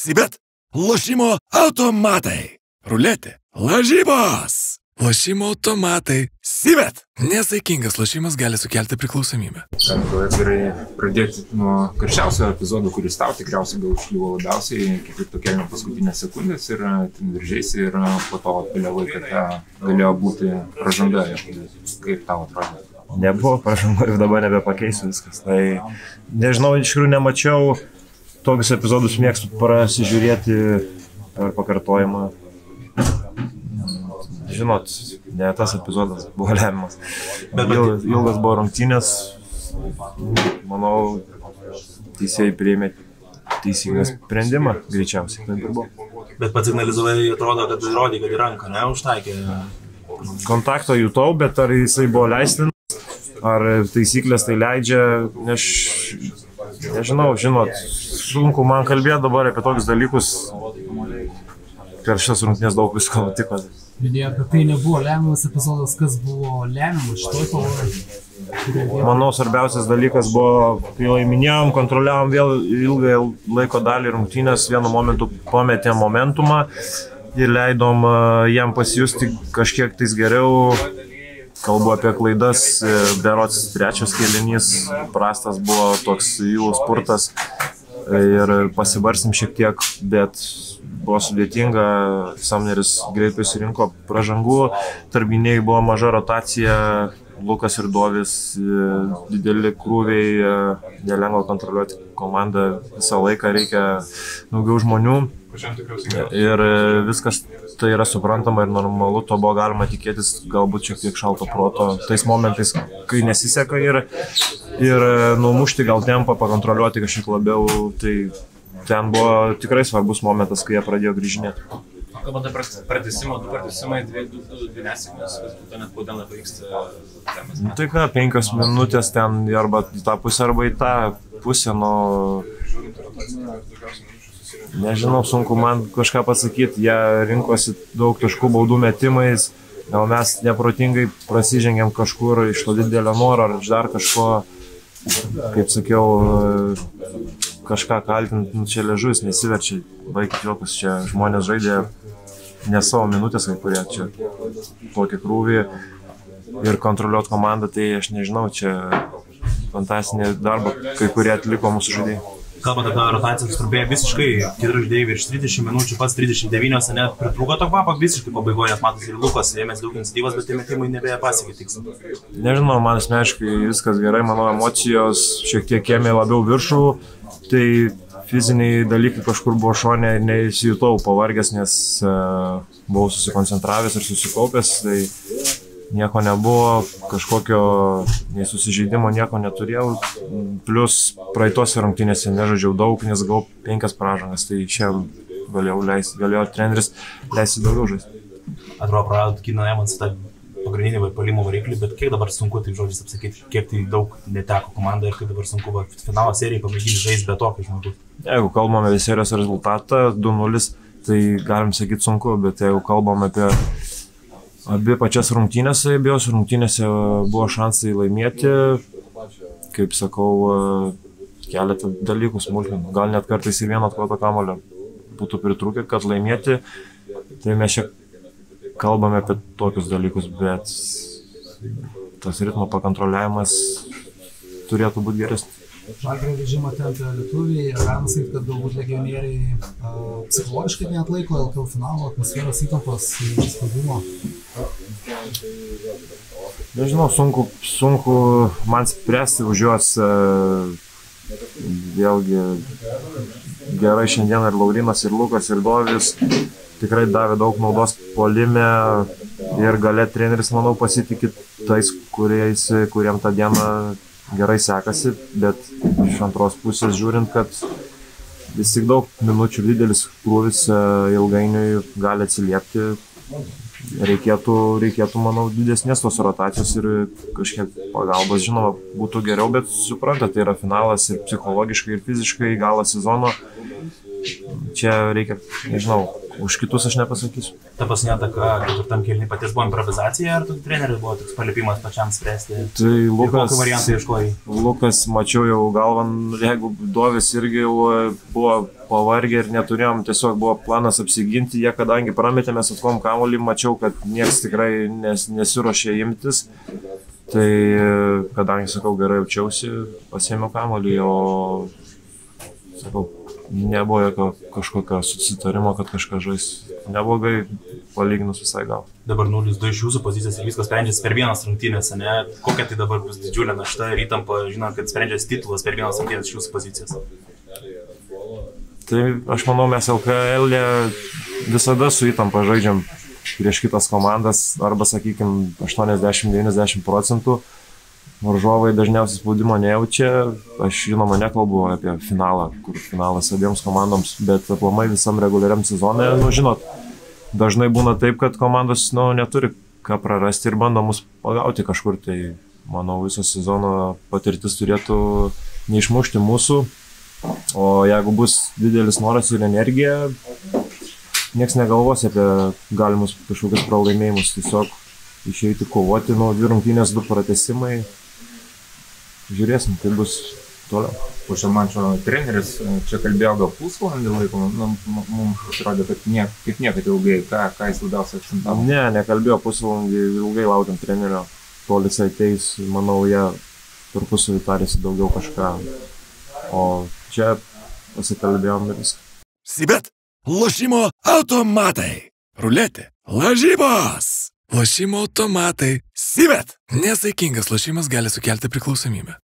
Sibet. Lošimo automatai. Ruletė. Lažybos. Lošimo automatai. Sibet. Nesaikingas lošimas gali sukelti priklausomybę. Gal gerai pradėti nuo karščiausio epizodo, kuris tau tikriausiai gal užkliuvo labiausiai, ketvirto kėlinio paskutinės sekundės ir ten viržėsi ir po to vėliavai, kad galėjo būti pražanga. Kaip tau atrodo? Nebuvo pražanga ir dabar nebepakeisiu viskas. Tai nežinau, iš tikrųjų nemačiau, tokius epizodus mėgstu prasižiūrėti per pakartojimą. Žinot, ne tas epizodas buvo lemiamas. Ilgas buvo rungtynės, manau, teisėjai priėmė teisingą sprendimą, greičiausiai. Bet pats signalizavai, atrodo, kad įrodė, kad į ranką, ne, užtaikė. Kontakto jutau, bet ar jisai buvo leistinas, ar taisyklės tai leidžia, nežinau, žinot, sunku man kalbėti dabar apie tokius dalykus. Per šitas rungtynės daug visko nutiko. Minėjo, kad tai nebuvo lemiamas epizodas, kas buvo lemiamas šitoj kovoje. Manau, svarbiausias dalykas buvo, kai jau minėjom, kontroliavom vėl ilgą laiko dalį rungtynės, vienu momentu pametėm momentumą ir leidom jam pasijusti kažkiek tais geriau. Kalbu apie klaidas, berods trečias kėlinys prastas buvo toks jų spurtas ir pasibarsim šiek tiek, bet buvo sudėtinga, Samneris greit pasirinko pražangų, tarp gynėjų buvo maža rotacija, Lukas ir Dovis, dideli krūviai, nelengva kontroliuoti komandą, visą laiką reikia daugiau žmonių ir viskas tai yra suprantama ir normalu, to buvo galima tikėtis, galbūt šiek tiek šalto proto, tais momentais, kai nesiseka ir numušti gal tempą, pakontroliuoti kažkiek labiau, tai ten buvo tikrai svarbus momentas, kai jie pradėjo grįžinėti. Kalbant apie pratęsimą, du pratęsimai, dvi nesėkmės, bet net po dieną pavyksta temas. Tai ką, 5 minutės ten arba į tą pusę, arba į tą pusę, nežinau, sunku man kažką pasakyti, jie rinkosi daug taškų baudų metimais, gal mes neprotingai prasižengėm kažkur iš to didelio noro ar iš dar kažko, kaip sakiau, kažką kaltinti, čia liežuvis nesiverčia, baikit jokus, čia žmonės žaidė ne savo minutės, kai kurie čia tokį krūvį ir kontroliuoti komandą, tai aš nežinau, čia fantastinė darba, kai kurie atliko mūsų žaidėjai. Kalbant apie rotacijas, trumpėja visiškai, kiti žaidėjai virš 30 minučių, pats 39, net pritrūko to kvapą visiškai pabaigoje, nes matosi ir Lukas ėmėsi daug iniciatyvos, bet tie metimai nebepasiekė tikslą. Nežinau, man asmeniškai viskas gerai, mano emocijos šiek tiek ėmė labiau viršų, tai fiziniai dalykai kažkur buvo šone ir neįsijutau pavargęs, nes buvau susikoncentravęs ir susikaupęs, tai nieko nebuvo, kažkokio nei susižeidimo nieko neturėjau, plus praeitose rungtynėse nežaidžiau daug, nes gavau 5 pražangas, tai čia galėjo treneris leisti daugiau žaisti. Atrodo, praradot Keenan Evans tą pagrindinį puolimo variklį, bet kiek dabar sunku, taip žodžiais apsakyti, kiek tai daug neteko komandai ir kaip dabar sunku finalo serijai pamėginti žaisti be tokio žmogus. Jeigu kalbame apie serijos rezultatą 2-0, tai galim sakyti sunku, bet jeigu kalbame apie abi pačias rungtynėse, abiejose rungtynėse buvo šansai laimėti, kaip sakau, keletą dalykų smulkmenų, gal net kartais ir vieno atkovoto kamuolio būtų pritrūkę, kad laimėti, tai mes čia kalbame apie tokius dalykus, bet tas ritmo pakontroliavimas turėtų būti geresnis. Žalgirio režimą tempia lietuviai, galima sakyti, kad galbūt legionieriai psichologiškai neatlaiko LKL finalo, atmosferos įtampos ir spaudimo. Nežinau, sunku man spręsti už juos. Vėlgi gerai šiandien ir Laurinas, ir Lukas, ir Dovis tikrai davė daug naudos puolime ir gale treneris, manau, pasitikė tais, kuriem tą dieną gerai sekasi, bet iš antros pusės žiūrint, kad vis tik daug minučių didelis krūvis ilgainiui gali atsiliepti, reikėtų, manau, didesnės tos rotacijos ir kažkiek pagalbos, žinoma, būtų geriau, bet supranta, tai yra finalas ir psichologiškai, ir fiziškai galas sezono, čia reikia, nežinau, už kitus aš nepasakysiu. Ta paskutinė ataka, ketvirtam kėlinį paties buvo improvizacija, ar tu treneris buvo toks palipimas pačiam spręsti? Tai Lukas, kokį variantą ieškojai? Lukas, mačiau jau galvan, jeigu Dovis irgi jau buvo pavargę ir neturėjom, tiesiog buvo planas apsiginti, jie kadangi prametėmės atkom kamuolį, mačiau, kad niekas tikrai nesiruošė imtis. Tai kadangi, sakau, gerai jaučiausi, pasiėmiau kamuolį, o, sakau, nebuvo jokio kažkokio susitarimo, kad kažką žais neblogai, palyginus visai gal. Dabar 0-2 iš jūsų pozicijos ir viskas sprendžiasi per vienas rungtynės, ne? Kokia tai dabar bus didžiulė našta ir įtampa, žinant, kad sprendžiasi titulas per vienas rungtynės iš jūsų pozicijos? Tai aš manau, mes LKL visada su įtampa žaidžiam prieš kitas komandas, arba, sakykime, 80-90%. Varžovai dažniausiai spaudimo nejaučia. Aš, žinoma, nekalbu apie finalą, kur finalas abiems komandoms, bet aplamai visam reguliariam sezonui, žinot, dažnai būna taip, kad komandos, neturi ką prarasti ir bando mus pagauti kažkur. Tai, manau, viso sezono patirtis turėtų neišmušti mūsų, o jeigu bus didelis noras ir energija, nieks negalvos apie galimus kažkokius pralaimėjimus, tiesiog išeiti kovoti, 2 rungtynės, 2 pratęsimai. Žiūrėsim, kaip bus toliau. Po šio mačo treneris čia kalbėjo gal pusvalandį laiko, mums pasirodė, kad kaip niekad ilgai, ką jis labiausiai akcentavo. Ne, nekalbėjo pusvalandį, ilgai laukiam trenerio, kol jisai ateis, manau, jie tarpusavy tarėsi daugiau kažką, o čia pasikalbėjom ir viską. Sibet, lošimo automatai. Ruletė, lažybos. Lošimo automatai. Sibet. Nesaikingas lošimas gali sukelti priklausomybę.